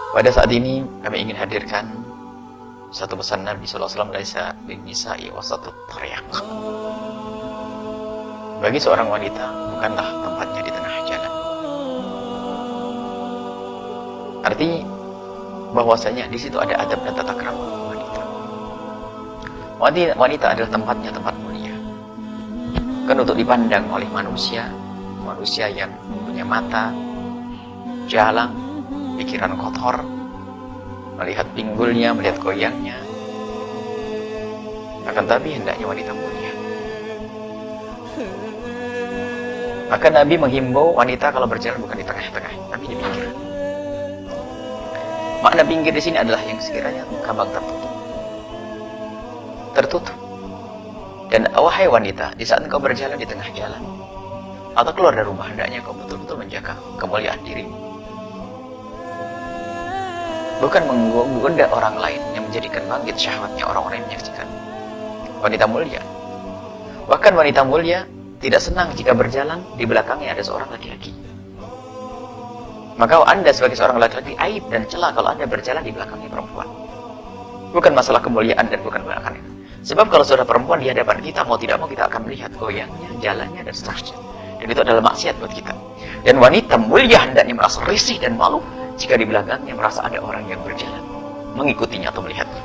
Pada saat ini kami ingin hadirkan satu pesan Nabi SAW, laisa bin nisa'i wasatut tariq. Bagi seorang wanita bukanlah tempatnya di tengah jalan. Arti bahwasanya di situ ada adab dan tata krama wanita. Wanita adalah tempatnya tempat mulia. Kan untuk dipandang oleh manusia yang punya mata, jalang, pikiran kotor, melihat pinggulnya, melihat goyangnya. Akan tapi hendaknya wanita mulia. Maka Nabi menghimbau wanita kalau berjalan bukan di tengah-tengah, tapi di pinggir. Makna pinggir di sini adalah yang sekiranya kabang tertutup. Dan wahai wanita, di saat engkau berjalan di tengah jalan atau keluar dari rumah, hendaknya kau betul-betul menjaga kemuliaan dirimu. Bukan menggoda orang lain yang menjadikan bangkit syahwatnya orang-orang yang menyaksikan. Wanita mulia. Bahkan wanita mulia tidak senang jika berjalan di belakangnya ada seorang laki-laki. Maka Anda sebagai seorang laki-laki aib dan celah kalau Anda berjalan di belakangnya perempuan. Bukan masalah kemuliaan dan bukan belakangnya. Sebab kalau sudah perempuan di hadapan kita, mau tidak mau kita akan melihat goyangnya, jalannya, dan seterusnya. Dan itu adalah maksiat buat kita. Dan wanita mulia hendaknya merasa risih dan malu jika di belakangnya merasa ada orang yang berjalan, mengikutinya atau melihatnya.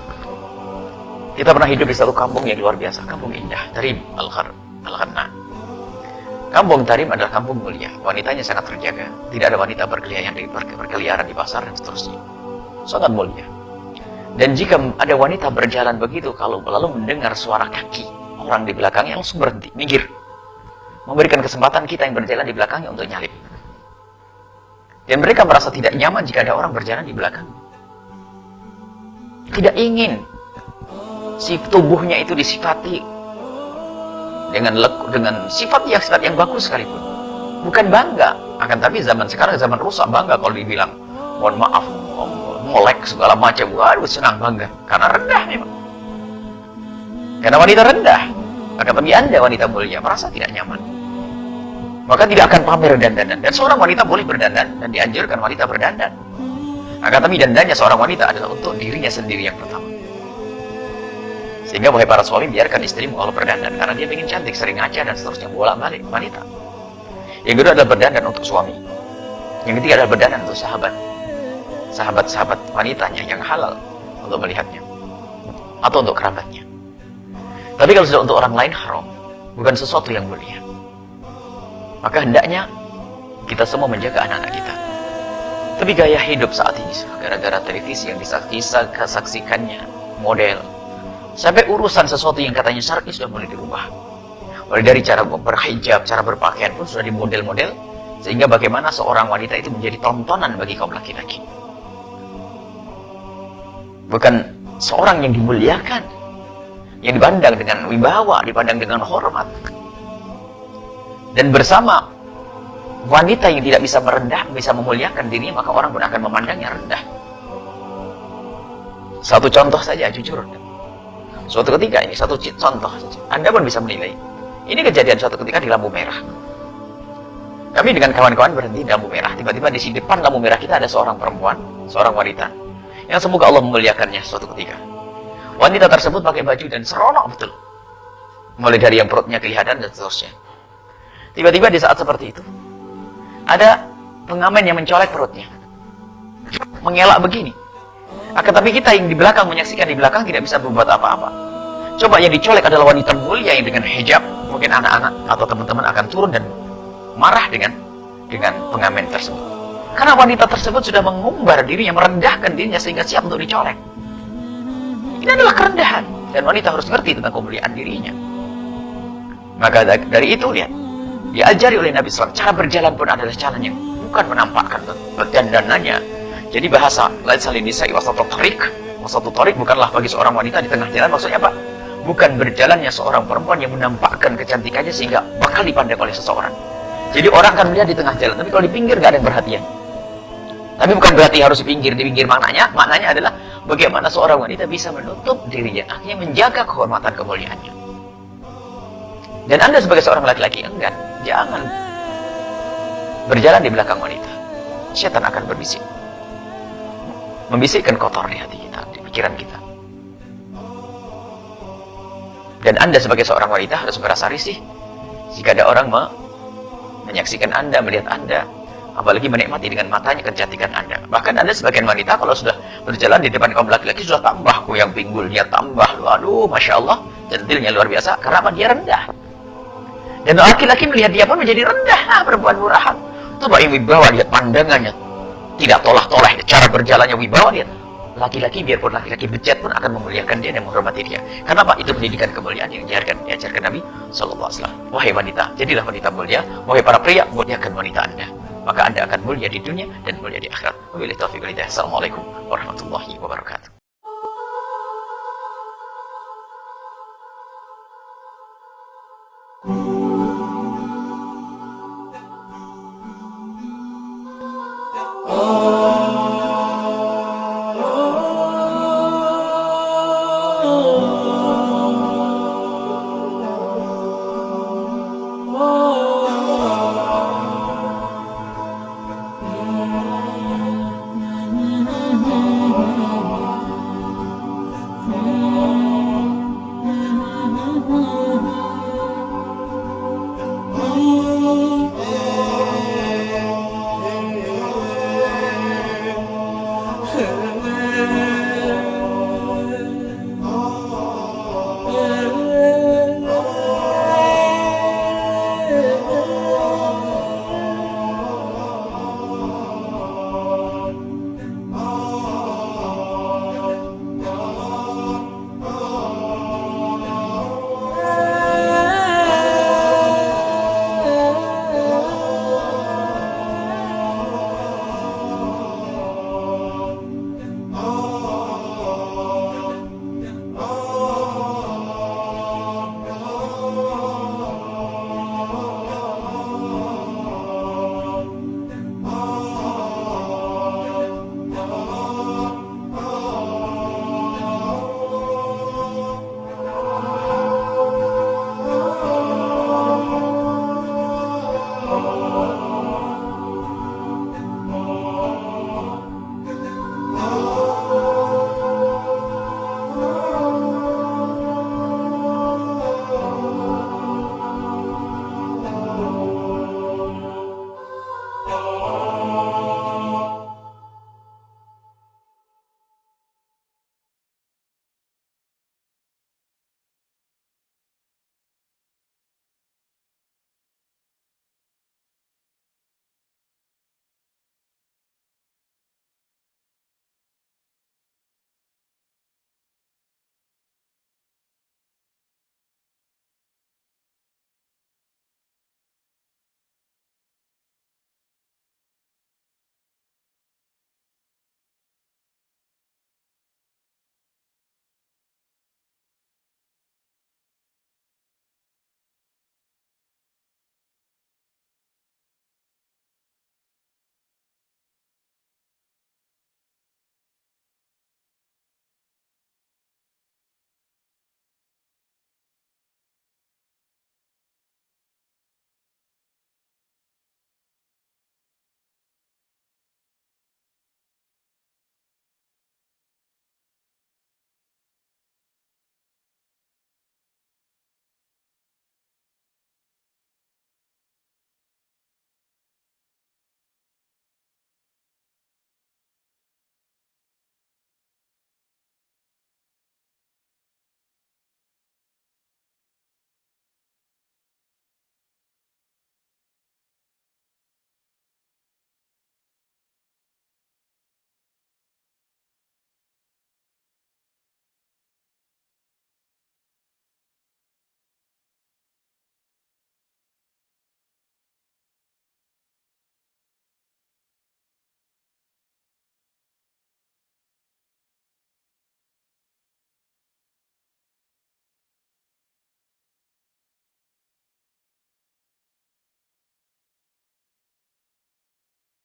Kita pernah hidup di satu kampung yang luar biasa, kampung indah, Tarim Al-Khanna. Kampung Tarim adalah kampung mulia, wanitanya sangat terjaga, tidak ada wanita berkeliaran di pasar dan seterusnya. Sangat mulia. Dan jika ada wanita berjalan begitu, kalau lalu mendengar suara kaki orang di belakangnya, langsung berhenti, minggir. Memberikan kesempatan kita yang berjalan di belakangnya untuk nyalip. Dan mereka merasa tidak nyaman jika ada orang berjalan di belakang. Tidak ingin si tubuhnya itu disifati dengan sifat yang bagus sekalipun. Bukan bangga. Akan tapi zaman sekarang zaman rusak, bangga kalau dibilang mohon maaf, molek segala macam. Waduh, senang bangga. Karena rendah memang. Karena wanita rendah. Akan tapi Anda wanita mulia merasa tidak nyaman, maka tidak akan pamer dandanan. Dan seorang wanita boleh berdandan dan dianjurkan wanita berdandan. Akan tapi dandannya seorang wanita adalah untuk dirinya sendiri yang pertama. Sehingga wahai para suami, biarkan istrimu kalau berdandan karena dia ingin cantik, sering ngaca dan seterusnya, bolak-balik wanita. Yang kedua adalah berdandan untuk suami. Yang ketiga adalah berdandan untuk sahabat-sahabat wanitanya yang halal untuk melihatnya atau untuk kerabatnya. Tapi kalau sudah untuk orang lain, haram, bukan sesuatu yang mulia. Maka hendaknya kita semua menjaga anak-anak kita. Tapi gaya hidup saat ini, gara-gara televisi yang disaksikannya, model, sampai urusan sesuatu yang katanya syar'i sudah mulai dirubah. Mulai dari cara berhijab, cara berpakaian pun sudah dimodel-model, sehingga bagaimana seorang wanita itu menjadi tontonan bagi kaum laki-laki. Bukan seorang yang dimuliakan, yang dipandang dengan wibawa, dipandang dengan hormat. Dan bersama wanita yang tidak bisa bisa memuliakan dirinya, maka orang pun akan memandangnya rendah. Satu contoh saja, jujur. Suatu ketika ini, satu contoh saja. Anda pun bisa menilai. Ini kejadian suatu ketika di lampu merah. Kami dengan kawan-kawan berhenti di lampu merah. Tiba-tiba di depan lampu merah kita ada seorang perempuan, seorang wanita, yang semoga Allah memuliakannya suatu ketika. Wanita tersebut pakai baju dan seronok betul. Mulai dari yang perutnya kelihatan dan seterusnya. Tiba-tiba di saat seperti itu, ada pengamen yang mencolek perutnya. Mengelak begini. Akan tapi kita yang di belakang menyaksikan di belakang tidak bisa berbuat apa-apa. Coba yang dicolek adalah wanita mulia yang dengan hijab, mungkin anak-anak atau teman-teman akan turun dan marah dengan pengamen tersebut. Karena wanita tersebut sudah mengumbar dirinya, merendahkan dirinya sehingga siap untuk dicolek. Ini adalah kerendahan, dan wanita harus ngerti tentang kemuliaan dirinya. Maka dari itu lihat, diajari oleh Nabi SAW, cara berjalan pun adalah cara yang bukan menampakkan dandanannya. Jadi bahasa laisa linisai wasatut tariq bukanlah bagi seorang wanita di tengah jalan. Maksudnya apa? Bukan berjalannya seorang perempuan yang menampakkan kecantikannya sehingga bakal dipandang oleh seseorang. Jadi orang akan melihat di tengah jalan, tapi kalau di pinggir gak ada yang perhatian. Tapi bukan berarti harus di pinggir maknanya adalah bagaimana seorang wanita bisa menutup dirinya, akhirnya menjaga kehormatan kemuliaannya. Dan Anda sebagai seorang laki-laki enggan, jangan berjalan di belakang wanita. Syaitan akan berbisik. membisikkan kotor di hati kita, di pikiran kita. Dan Anda sebagai seorang wanita harus merasa risih jika ada orang menyaksikan Anda, melihat Anda, apalagi menikmati dengan matanya kecantikan Anda. Bahkan Anda sebagian wanita kalau sudah berjalan di depan kaum laki-laki sudah tambah goyang pinggulnya, tambah, aduh, Masya Allah, centilnya luar biasa, karena apa? Dia rendah. Dan laki-laki melihat dia pun menjadi rendah, perempuan murahan. Coba yang wibawa, lihat pandangannya, tidak tolah-tolah, cara berjalannya wibawa, lihat. Laki-laki, biarpun laki-laki bejat pun akan memuliakan dia dan menghormati dia. Karena apa? Itu pendidikan kemuliaan yang diajarkan Nabi SAW. Wahai wanita, jadilah wanita mulia. Wahai para pria, muliakan wanita Anda. Maka Anda akan mulia di dunia dan mulia di akhirat. Wabillahi taufiq wal hidayah. Assalamualaikum warahmatullahi wabarakatuh. Oh